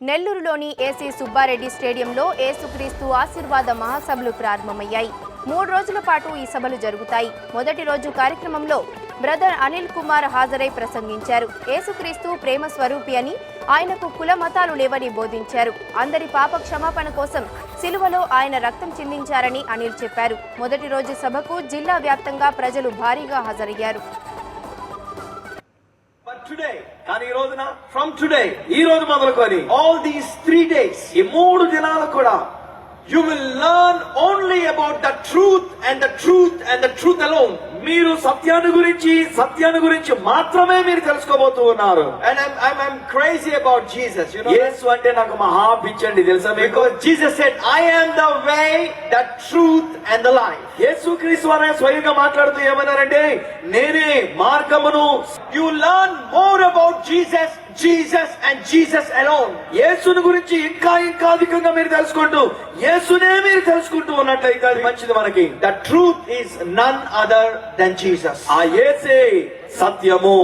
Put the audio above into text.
నెల్లూరులోని ఏసీ సుబ్బారెడ్డి స్టేడియంలో యేసుక్రీస్తు ఆశీర్వాద మహాసభలు ప్రారంభమయ్యాయి. 3 రోజుల పాటు ఈ సభలు జరుగుతాయి. మొదటి రోజు కార్యక్రమంలో బ్రదర్ అనిల్ కుమార్ హాజరై ప్రసంగించారు. యేసుక్రీస్తు ప్రేమ స్వరూపి అని, ఆయనకు కుల మతాలు లేవని బోధించారు. అందరి పాప క్షమాపణ కోసం సిలువలో ఆయన రక్తం చిందించారని అనిల్ చెప్పారు. మొదటి రోజు సభకు జిల్లా వ్యాప్తంగా ప్రజలు భారీగా హాజరయ్యారు. From today, ఈ రోజు మొదలుకొని all these 3 days, ఈ 3 దినాలు కూడా you will learn only about the truth and the truth and the truth alone. మీరు సత్యాన్ని గురించి మాత్రమే మీరు తెలుసుకోబోతూ ఉన్నారు. And I'm crazy about Jesus, you know. యేసు అంటే నాకు మహా పిచ్చండి తెలుసా మీకు? Because Jesus said, I am the way, the truth and the life. యేసుక్రీస్తు వారే స్వయంగా మాట్లాడుతూ ఏమన్నారంటే, నేనే మార్గమును. You learn more about Jesus and Jesus alone. యేసుని గురించి ఇంకా అధికంగా మీరు తెలుసుకుంటూ యేసునే మీరు తెలుసుకుంటూ ఉన్నట్లయితే అది మంచిది మనకి. The truth is none other than Jesus. ఆ యేసే సత్యము.